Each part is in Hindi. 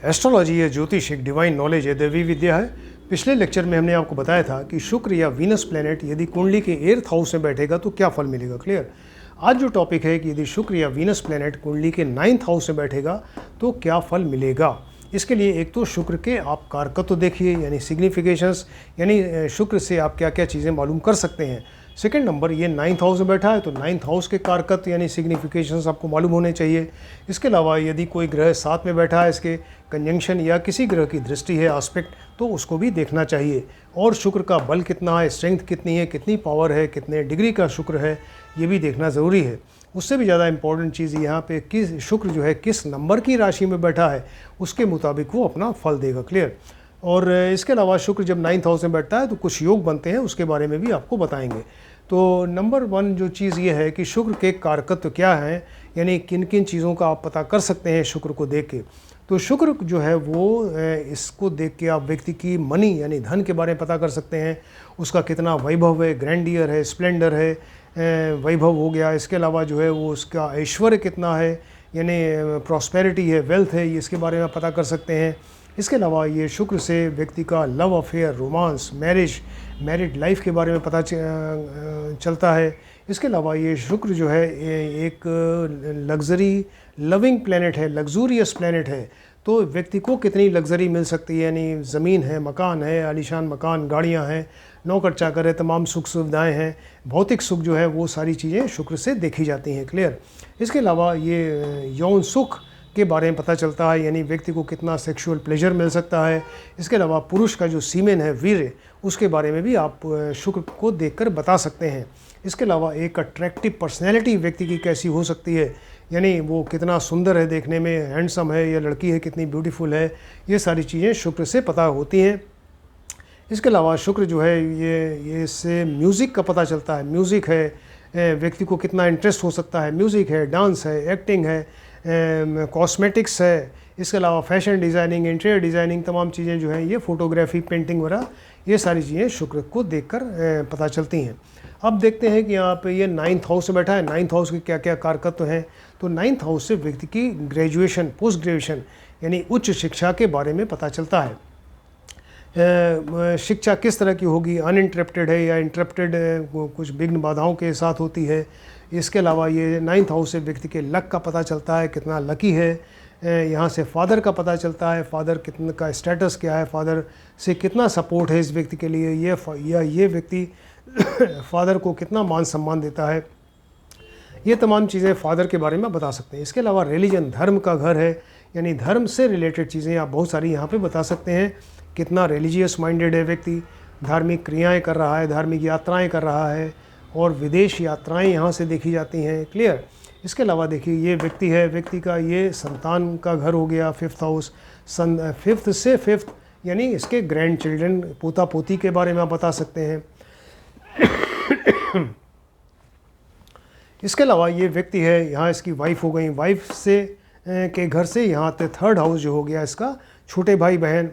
एस्ट्रोलॉजी या ज्योतिष एक डिवाइन नॉलेज है, दैवी विद्या है। पिछले लेक्चर में हमने आपको बताया था कि शुक्र या वीनस प्लैनेट यदि कुंडली के 8th हाउस में बैठेगा तो क्या फल मिलेगा। क्लियर। आज जो टॉपिक है कि यदि शुक्र या वीनस प्लैनेट कुंडली के 9th हाउस में बैठेगा तो क्या फल मिलेगा। इसके लिए एक तो शुक्र के आप कारकत्व देखिए, यानी सिग्निफिकेशंस, यानी शुक्र से आप क्या क्या चीज़ें मालूम कर सकते हैं। सेकंड नंबर, ये 9th हाउस में बैठा है तो 9th हाउस के कारकत्व यानी सिग्निफिकेशंस आपको मालूम होने चाहिए। इसके अलावा यदि कोई ग्रह साथ में बैठा है, इसके कंजंक्शन या किसी ग्रह की दृष्टि है, एस्पेक्ट, तो उसको भी देखना चाहिए। और शुक्र का बल कितना है, स्ट्रेंथ कितनी है, कितनी पावर है, कितने डिग्री का शुक्र है, ये भी देखना ज़रूरी है। उससे भी ज़्यादा इंपॉर्टेंट चीज़ यहाँ पे किस शुक्र जो है किस नंबर की राशि में बैठा है, उसके मुताबिक वो अपना फल देगा। क्लियर। और इसके अलावा शुक्र जब 9th हाउस में बैठता है तो कुछ योग बनते हैं, उसके बारे में भी आपको बताएंगे। तो नंबर 1 जो चीज़ ये है कि शुक्र के कारकत्व क्या हैं, यानी किन किन चीज़ों का आप पता कर सकते हैं शुक्र को देख के। तो शुक्र जो है वो इसको देख के आप व्यक्ति की मनी यानी धन के बारे में पता कर सकते हैं। उसका कितना वैभव है, ग्रैंडियर है, स्प्लेंडर है, वैभव हो गया। इसके अलावा जो है वो उसका ऐश्वर्य कितना है, यानी प्रॉस्पेरिटी है, वेल्थ है, ये इसके बारे में पता कर सकते हैं। इसके अलावा ये शुक्र से व्यक्ति का love affair, romance, married life के बारे में पता चलता है। इसके अलावा ये शुक्र जो है एक लग्जरी लविंग प्लैनेट है, लग्जूरियस प्लैनेट है। तो व्यक्ति को कितनी लग्जरी मिल सकती है, यानी ज़मीन है, मकान है, आलीशान मकान, गाड़ियां हैं, नौकर चाकर है, तमाम सुख सुविधाएं हैं, भौतिक सुख जो है वो सारी चीज़ें शुक्र से देखी जाती हैं। क्लियर। इसके अलावा ये यौन सुख के बारे में पता चलता है, यानी व्यक्ति को कितना सेक्सुअल प्लेजर मिल सकता है। इसके अलावा पुरुष का जो सीमेन है, वीर्य, उसके बारे में भी आप शुक्र को देखकर बता सकते हैं। इसके अलावा एक अट्रैक्टिव पर्सनैलिटी व्यक्ति की कैसी हो सकती है, यानी वो कितना सुंदर है देखने में, हैंडसम है, या लड़की है कितनी ब्यूटीफुल है, ये सारी चीज़ें शुक्र से पता होती हैं। इसके अलावा शुक्र जो है ये इससे म्यूज़िक का पता चलता है। म्यूज़िक है, व्यक्ति को कितना इंटरेस्ट हो सकता है, म्यूज़िक है, डांस है, एक्टिंग है, कॉस्मेटिक्स है। इसके अलावा फैशन डिज़ाइनिंग, इंटीरियर डिज़ाइनिंग, तमाम चीज़ें जो हैं ये फ़ोटोग्राफी, पेंटिंग वगैरह, ये सारी चीज़ें शुक्र को देखकर पता चलती हैं। अब देखते हैं कि यहाँ पे ये 9th हाउस में बैठा है, 9th हाउस के क्या क्या कारकत्व हैं। तो 9th हाउस से व्यक्ति की ग्रेजुएशन, पोस्ट ग्रेजुएशन यानी उच्च शिक्षा के बारे में पता चलता है। शिक्षा किस तरह की होगी, अनइंटरप्टेड है या इंटरप्टेड, कुछ विघ्न बाधाओं के साथ होती है। इसके अलावा ये 9th हाउस से व्यक्ति के लक का पता चलता है, कितना लकी है। यहाँ से फादर का पता चलता है, फादर कितना का स्टेटस क्या है, फादर से कितना सपोर्ट है इस व्यक्ति के लिए, ये व्यक्ति फादर को कितना मान सम्मान देता है। ये तमाम चीज़ें फादर के बारे में बता सकते हैं। इसके अलावा रिलीजन, धर्म का घर है, यानी धर्म से रिलेटेड चीज़ें आप बहुत सारी यहाँ पे बता सकते हैं। कितना रिलीजियस माइंडेड है व्यक्ति, धार्मिक क्रियाएं कर रहा है, धार्मिक यात्राएं कर रहा है, और विदेश यात्राएं यहाँ से देखी जाती हैं। क्लियर। इसके अलावा देखिए ये व्यक्ति है, व्यक्ति का ये संतान का घर हो गया 5th हाउस। 5th से 5th यानी इसके ग्रैंड चिल्ड्रन, पोता पोती के बारे में आप बता सकते हैं। इसके अलावा ये व्यक्ति है, यहाँ इसकी वाइफ हो गई, वाइफ से के घर से यहाँ पे 3rd हाउस जो हो गया इसका छोटे भाई बहन,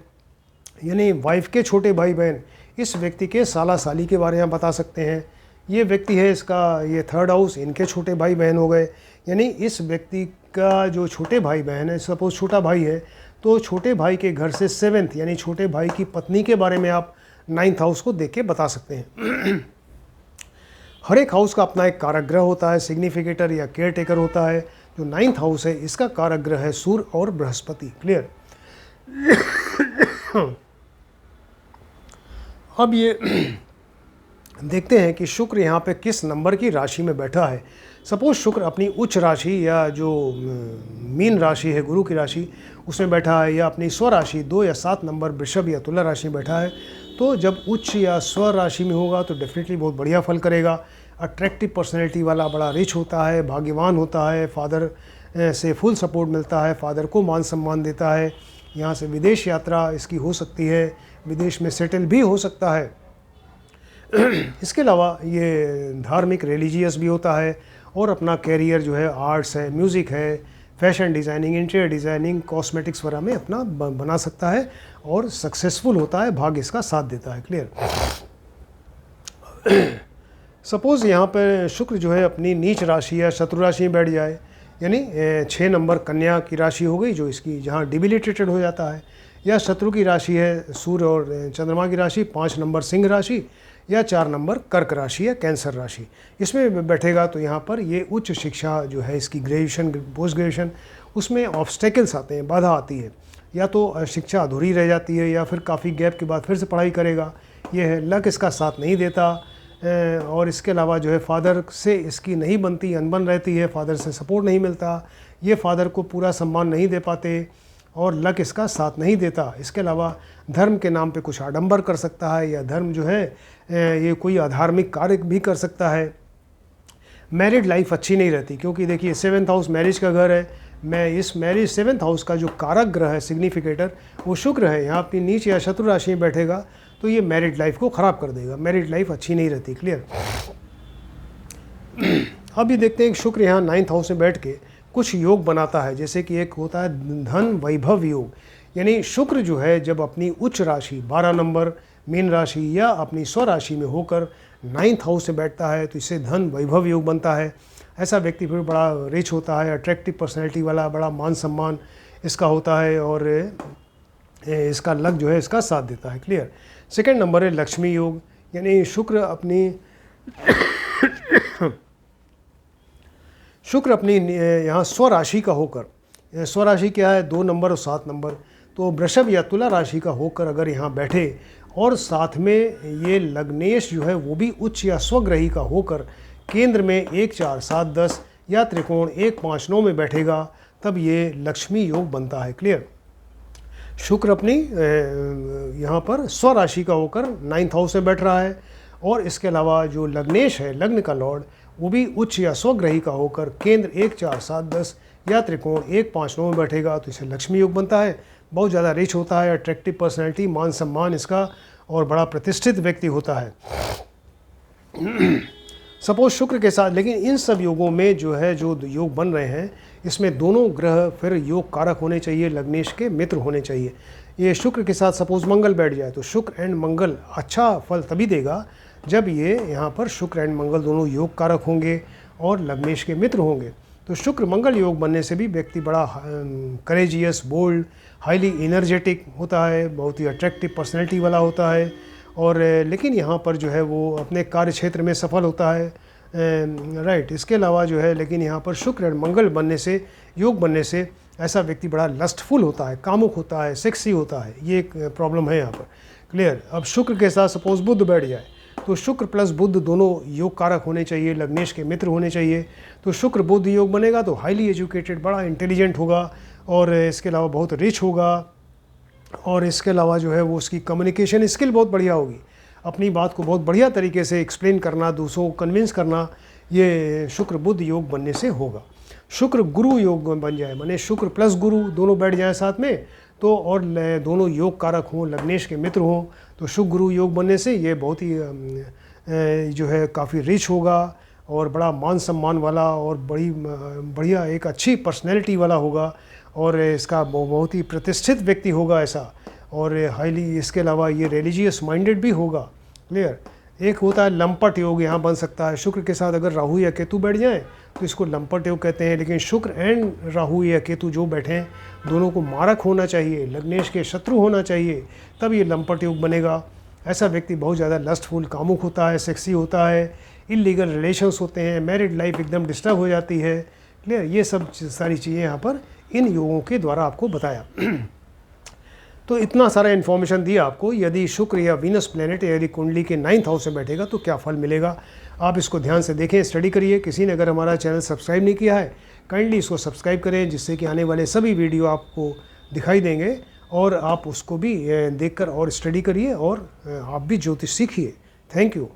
यानी वाइफ के छोटे भाई बहन, इस व्यक्ति के साला साली के बारे में बता सकते हैं। ये व्यक्ति है, इसका ये 3rd हाउस, इनके छोटे भाई बहन हो गए, यानी इस व्यक्ति का जो छोटे भाई बहन है, सपोज छोटा भाई है तो छोटे भाई के घर से 7th यानी छोटे भाई की पत्नी के बारे में आप 9th हाउस को देख के बता सकते हैं। हर एक हाउस का अपना एक कारक ग्रह होता है, सिग्निफिकेटर या केयर टेकर होता है। जो 9th हाउस है इसका कारक ग्रह है सूर्य और बृहस्पति। क्लियर। अब ये देखते हैं कि शुक्र यहाँ पे किस नंबर की राशि में बैठा है। सपोज शुक्र अपनी उच्च राशि या जो मीन राशि है, गुरु की राशि, उसमें बैठा है, या अपनी स्वराशि 2 या 7 नंबर वृषभ या तुला राशि में बैठा है, तो जब उच्च या स्व राशि में होगा तो डेफिनेटली बहुत बढ़िया फल करेगा। अट्रैक्टिव पर्सनैलिटी वाला, बड़ा रिच होता है, भाग्यवान होता है, फादर से फुल सपोर्ट मिलता है, फादर को मान सम्मान देता है। यहाँ से विदेश यात्रा इसकी हो सकती है, विदेश में सेटल भी हो सकता है। इसके अलावा ये धार्मिक, रिलीजियस भी होता है, और अपना कैरियर जो है आर्ट्स है, म्यूज़िक है, fashion designing, interior designing, cosmetics वगैरह में अपना बना सकता है और सक्सेसफुल होता है, भाग्य इसका साथ देता है। क्लियर। सपोज़ यहाँ पर शुक्र जो है अपनी नीच राशि या शत्रु राशि में बैठ जाए, यानी 6 नंबर कन्या की राशि हो गई जो इसकी जहाँ डिबिलिटेटेड हो जाता है, या शत्रु की राशि है सूर्य और चंद्रमा की राशि 5 नंबर सिंह राशि, या 4 नंबर कर्क राशि या कैंसर राशि, इसमें बैठेगा तो यहाँ पर ये उच्च शिक्षा जो है इसकी ग्रेजुएशन पोस्ट ग्रेजुएशन उसमें ऑब्स्टेकल्स आते हैं, बाधा आती है, या तो शिक्षा अधूरी रह जाती है या फिर काफ़ी गैप के बाद फिर से पढ़ाई करेगा, ये है। लक इसका साथ नहीं देता, और इसके अलावा जो है फादर से इसकी नहीं बनती, अनबन रहती है, फादर से सपोर्ट नहीं मिलता, ये फादर को पूरा सम्मान नहीं दे पाते और लक इसका साथ नहीं देता। इसके अलावा धर्म के नाम पे कुछ आडंबर कर सकता है, या धर्म जो है ये कोई अधार्मिक कार्य भी कर सकता है। मैरिड लाइफ अच्छी नहीं रहती, क्योंकि देखिए 7th हाउस मैरिज का घर है। मैं इस मैरिज 7th हाउस का जो कारक ग्रह है सिग्निफिकेटर वो शुक्र है, यहाँ अपनी नीच या शत्रु राशि में बैठेगा तो ये मैरिड लाइफ को ख़राब कर देगा, मैरिड लाइफ अच्छी नहीं रहती। क्लियर। अभी देखते हैं कि शुक्र यहाँ 9th हाउस में बैठ के कुछ योग बनाता है, जैसे कि एक होता है धन वैभव योग, यानी शुक्र जो है जब अपनी उच्च राशि 12 नंबर मीन राशि या अपनी स्वराशि में होकर 9th हाउस से बैठता है तो इससे धन वैभव योग बनता है। ऐसा व्यक्ति फिर बड़ा रिच होता है, अट्रैक्टिव पर्सनैलिटी वाला, बड़ा मान सम्मान इसका होता है और इसका लक जो है इसका साथ देता है। क्लियर। सेकेंड नंबर है लक्ष्मी योग, यानी शुक्र अपनी यहाँ स्वराशि का होकर, स्वराशि क्या है 2 नंबर और 7 नंबर, तो वृषभ या तुला राशि का होकर अगर यहाँ बैठे और साथ में ये लग्नेश जो है वो भी उच्च या स्वग्रही का होकर केंद्र में 1 4 7 10 या त्रिकोण 1 5 9 में बैठेगा तब ये लक्ष्मी योग बनता है। क्लियर। शुक्र अपनी यहाँ पर स्वराशि का होकर 9th हाउस में बैठ रहा है और इसके अलावा जो लग्नेश है लग्न का लॉर्ड वो भी उच्च या स्वग्रही का होकर केंद्र 1 4 7 10 या त्रिकोण 1 5 9 में बैठेगा तो इसे लक्ष्मी योग बनता है। बहुत ज़्यादा रिच होता है, अट्रैक्टिव पर्सनैलिटी, मान सम्मान इसका और बड़ा प्रतिष्ठित व्यक्ति होता है। सपोज शुक्र के साथ, लेकिन इन सब योगों में जो है जो योग बन रहे हैं इसमें दोनों ग्रह फिर योग कारक होने चाहिए, लग्नेश के मित्र होने चाहिए। ये शुक्र के साथ सपोज मंगल बैठ जाए तो शुक्र एंड मंगल अच्छा फल तभी देगा जब ये यहाँ पर शुक्र एंड मंगल दोनों योग कारक होंगे और लग्नेश के मित्र होंगे। तो शुक्र मंगल योग बनने से भी व्यक्ति बड़ा करेजियस, बोल्ड, हाईली एनर्जेटिक होता है, बहुत ही अट्रैक्टिव पर्सनैलिटी वाला होता है और लेकिन यहाँ पर जो है वो अपने कार्य क्षेत्र में सफल होता है। राइट। इसके अलावा जो है लेकिन यहाँ पर शुक्र और मंगल बनने से, योग बनने से ऐसा व्यक्ति बड़ा लस्टफुल होता है, कामुक होता है, सेक्सी होता है। ये एक प्रॉब्लम है यहाँ पर। क्लियर। अब शुक्र के साथ सपोज बुध बैठ जाए तो शुक्र प्लस बुध दोनों योग कारक होने चाहिए, लग्नेश के मित्र होने चाहिए। तो शुक्र बुध योग बनेगा तो हाईली एजुकेटेड, बड़ा इंटेलिजेंट होगा और इसके अलावा बहुत रिच होगा और इसके अलावा जो है वो उसकी कम्युनिकेशन स्किल बहुत बढ़िया होगी, अपनी बात को बहुत बढ़िया तरीके से एक्सप्लेन करना, दूसरों को कन्विंस करना, ये शुक्र बुध योग बनने से होगा। शुक्र गुरु योग बन जाए, माने शुक्र प्लस गुरु दोनों बैठ जाए साथ में तो और दोनों योग कारक हों, लग्नेश के मित्र हों तो शुक्र गुरु योग बनने से ये बहुत ही जो है काफ़ी रिच होगा और बड़ा मान सम्मान वाला और बढ़िया एक अच्छी पर्सनैलिटी वाला होगा और इसका बहुत ही प्रतिष्ठित व्यक्ति होगा ऐसा और हाईली, इसके अलावा ये रिलीजियस माइंडेड भी होगा। क्लियर। एक होता है लंपट योग, यहाँ बन सकता है शुक्र के साथ अगर राहु या केतु बैठ जाएं तो इसको लंपट योग कहते हैं। लेकिन शुक्र एंड राहु या केतु जो बैठें दोनों को मारक होना चाहिए, लग्नेश के शत्रु होना चाहिए, तब ये लंपट योग बनेगा। ऐसा व्यक्ति बहुत ज़्यादा लस्टफुल, कामुक होता है, सेक्सी होता है, इलीगल रिलेशंस होते हैं, मैरिड लाइफ एकदम डिस्टर्ब हो जाती है। क्लियर। ये सब सारी चीज़ें यहाँ पर इन योगों के द्वारा आपको बताया। तो इतना सारा इन्फॉर्मेशन दिया आपको। यदि शुक्र या वीनस प्लेनेट यदि कुंडली के 9th हाउस में बैठेगा तो क्या फल मिलेगा, आप इसको ध्यान से देखें, स्टडी करिए। किसी ने अगर हमारा चैनल सब्सक्राइब नहीं किया है काइंडली इसको सब्सक्राइब करें, जिससे कि आने वाले सभी वीडियो आपको दिखाई देंगे और आप उसको भी देखकर और स्टडी करिए और आप भी ज्योतिष सीखिए। Thank you.